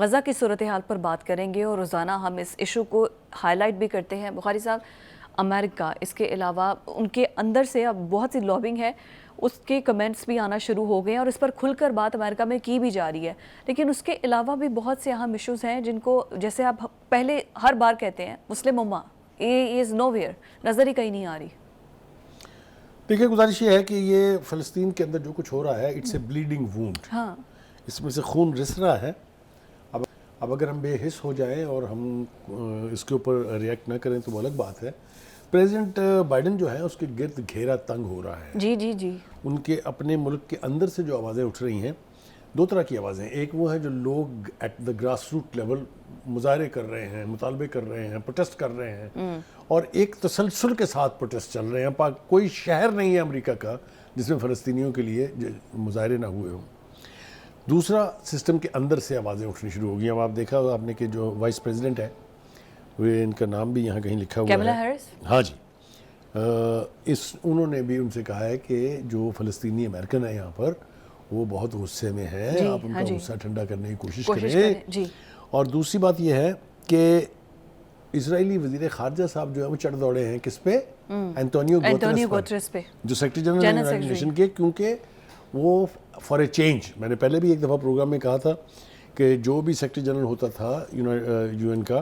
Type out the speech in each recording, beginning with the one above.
غزہ کی صورتحال پر بات کریں گے اور روزانہ ہم اس ایشو کو ہائی لائٹ بھی کرتے ہیں۔ بخاری صاحب، امریکہ اس کے علاوہ ان کے اندر سے اب بہت سی لابنگ ہے، اس کے کمنٹس بھی آنا شروع ہو گئے ہیں اور اس پر کھل کر بات امریکہ میں کی بھی جا رہی ہے، لیکن اس کے علاوہ بھی بہت سے اہم ایشوز ہیں جن کو جیسے آپ پہلے ہر بار کہتے ہیں مسلم امہ از نو ویئر، نظر ہی کہیں نہیں آ رہی۔ دیکھیں، گزارش یہ ہے کہ یہ فلسطین کے اندر جو کچھ ہو رہا ہے اٹس اے بلیڈنگ وونڈ، ہاں، اس میں سے خون رس رہا ہے۔ اب اگر ہم بے حس ہو جائیں اور ہم اس کے اوپر ریئیکٹ نہ کریں تو وہ الگ بات ہے۔ پریزیڈنٹ بائیڈن جو ہے اس کے گرد گھیرا تنگ ہو رہا ہے۔ جی جی جی، ان کے اپنے ملک کے اندر سے جو آوازیں اٹھ رہی ہیں، دو طرح کی آوازیں، ایک وہ ہے جو لوگ at the grass root level مظاہرے کر رہے ہیں، مطالبے کر رہے ہیں، پروٹیسٹ کر رہے ہیں، اور ایک تسلسل کے ساتھ پروٹیسٹ چل رہے ہیں۔ کوئی شہر نہیں ہے امریکہ کا جس میں فلسطینیوں کے لیے مظاہرے نہ ہوئے ہوں۔ دوسرا، سسٹم کے اندر سے آوازیں اٹھنی شروع ہو گئی۔ اب آپ دیکھا آپ نے کہ جو وائس پریزیڈنٹ ہے، وہ ان کا نام بھی یہاں کہیں لکھا ہوا ہے، کیملا ہیرس۔ ہاں جی، انہوں نے بھی ان سے کہا ہے کہ جو فلسطینی امریکن ہیں یہاں پر وہ بہت غصے میں ہیں، آپ ان کا غصہ ٹھنڈا کرنے کی کوشش کریں۔ اور دوسری بات یہ ہے کہ اسرائیلی وزیر خارجہ صاحب جو ہے وہ چڑھ دوڑے ہیں کس پہ؟ اینٹونیو گوتریس پہ، جو سیکرٹری جنرل ہیں یونائیٹڈ نیشن کے، کیونکہ وہ فار اے چینج، میں نے پہلے بھی ایک دفعہ پروگرام میں کہا تھا کہ جو بھی سیکرٹری جنرل ہوتا تھا یو این کا،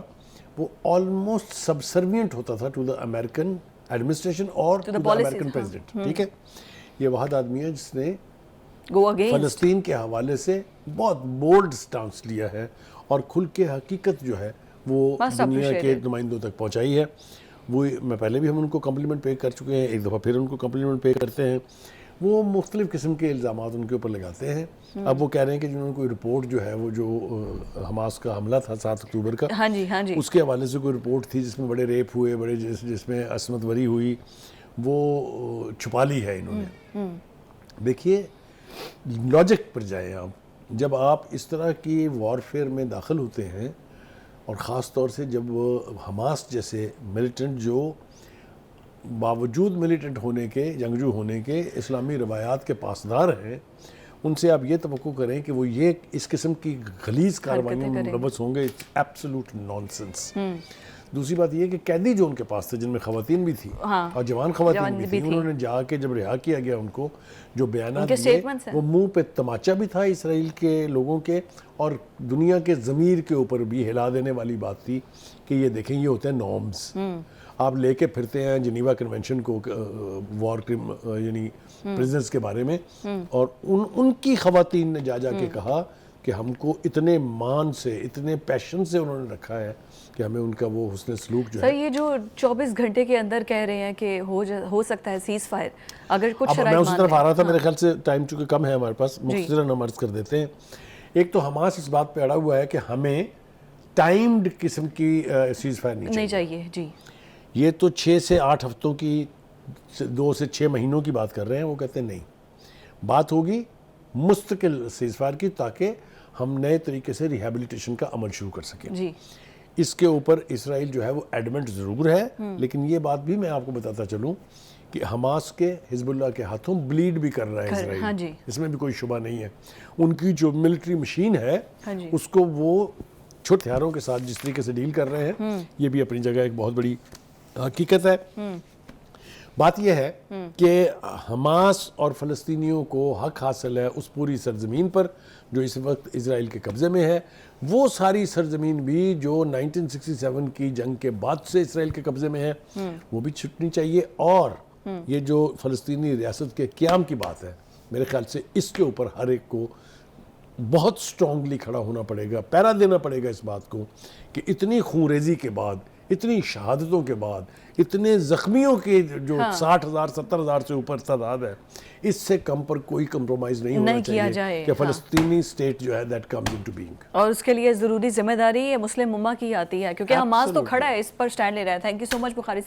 وہ آلموسٹ سبسروینٹ ہوتا تھا ٹو دا امریکن ایڈمنسٹریشن اور ٹو دا امریکن پریزیڈنٹ۔ ٹھیک ہے، یہ واحد آدمی ہے جس نے فلسطین کے حوالے سے بہت بولڈ سٹانس لیا ہے اور کھل کے حقیقت جو ہے وہ دنیا کے نمائندوں تک پہنچائی ہے۔ وہ میں پہلے بھی ہم ان کو کمپلیمنٹ پے کر چکے ہیں، ایک دفعہ پھر ان کو کمپلیمنٹ پے کرتے ہیں۔ وہ مختلف قسم کے الزامات ان کے اوپر لگاتے ہیں۔ اب وہ کہہ رہے ہیں کہ جنہوں نے کوئی رپورٹ جو ہے وہ جو حماس کا حملہ تھا 7 اکتوبر کا، اس کے حوالے سے کوئی رپورٹ تھی جس میں بڑے ریپ ہوئے، بڑے جس میں عصمت وری ہوئی، وہ چھپا لی ہے انہوں نے۔ دیکھیے، لاجک پر جائیں آپ، جب آپ اس طرح کی وارفیئر میں داخل ہوتے ہیں، اور خاص طور سے جب حماس جیسے ملیٹنٹ جو باوجود ملیٹنٹ ہونے کے، جنگجو ہونے کے، اسلامی روایات کے پاسدار ہیں، ان سے آپ یہ توقع کریں کہ وہ یہ اس قسم کی غلیظ کارروائیوں میں ملوث ہوں گے، اٹس ایبسولوٹ نانسنس۔ دوسری بات یہ کہ قیدی جو ان کے پاس تھے، جن میں خواتین بھی تھی اور جوان خواتین بھی تھی، انہوں نے جا کے جب رہا کیا گیا ان کو، جو بیانات دیے وہ منہ پہ تماچا بھی تھا اسرائیل کے لوگوں کے، اور دنیا کے ضمیر کے اوپر بھی ہلا دینے والی بات تھی کہ یہ دیکھیں یہ ہوتے ہیں نارمز۔ آپ لے کے پھرتے ہیں جنیوا کنونشن کو، وار یعنی پرزنرز کے بارے میں، اور ان کی خواتین نے جا کے کہا کہ ہم کو اتنے مان سے، اتنے پیشن سے انہوں نے رکھا ہے کہ ہمیں ان کا وہ حسن سلوک جو ہے۔ سر، یہ جو 24 گھنٹے کے اندر کہہ رہے ہیں کہ ہو سکتا ہے سیز فائر، اگر کچھ شرائط میں اسی طرف آ رہا تھا، میرے خیال سے ٹائم چونکہ کم ہے ہمارے پاس، مختصراً ہم عرض کر دیتے ہیں۔ ایک تو حماس اس بات پہ اڑا ہوا ہے کہ ہمیں ٹائمڈ قسم کی سیز فائر نہیں چاہیے۔ جی، یہ تو 6 سے 8 ہفتوں کی، 2 سے 6 مہینوں کی بات کر رہے ہیں، وہ کہتے ہیں نہیں، بات ہوگی مستقل سیز فائر کی، تاکہ ہم نئے طریقے سے ریہیبلیٹیشن کا عمل شروع کر سکیں۔ اس کے اوپر اسرائیل جو ہے وہ ایڈمنٹ ضرور ہے، لیکن یہ بات بھی میں آپ کو بتاتا چلوں کہ حماس کے، حزب اللہ کے ہاتھوں بلیڈ بھی کر رہا ہے اسرائیل، اس میں بھی کوئی شبہ نہیں ہے۔ ان کی جو ملٹری مشین ہے اس کو وہ چھوٹے ہتھیاروں کے ساتھ جس طریقے سے ڈیل کر رہے ہیں، یہ بھی اپنی جگہ ایک بہت بڑی حقیقت ہے۔ بات یہ ہے کہ حماس اور فلسطینیوں کو حق حاصل ہے اس پوری سرزمین پر جو اس وقت اسرائیل کے قبضے میں ہے، وہ ساری سرزمین بھی جو 1967 کی جنگ کے بعد سے اسرائیل کے قبضے میں ہے، وہ بھی چھٹنی چاہیے۔ اور یہ جو فلسطینی ریاست کے قیام کی بات ہے، میرے خیال سے اس کے اوپر ہر ایک کو بہت سٹرونگلی کھڑا ہونا پڑے گا، پیرا دینا پڑے گا اس بات کو کہ اتنی خونریزی کے بعد، اتنی شہادتوں کے بعد، اتنے زخمیوں کے جو 60,000 70,000 سے اوپر تعداد ہے، اس سے کم پر کوئی کمپرومائز نہیں ہونا چاہیے کہ فلسطینی اسٹیٹ جو ہے دیٹ کمز انٹو بینگ، اور اس کے لیے ضروری ذمہ داری مسلم امہ کی آتی ہے، کیونکہ حماس تو کھڑا ہے، اس پر سٹینڈ لے رہا ہے۔ تھینک یو سو مچ بخاری صاحب۔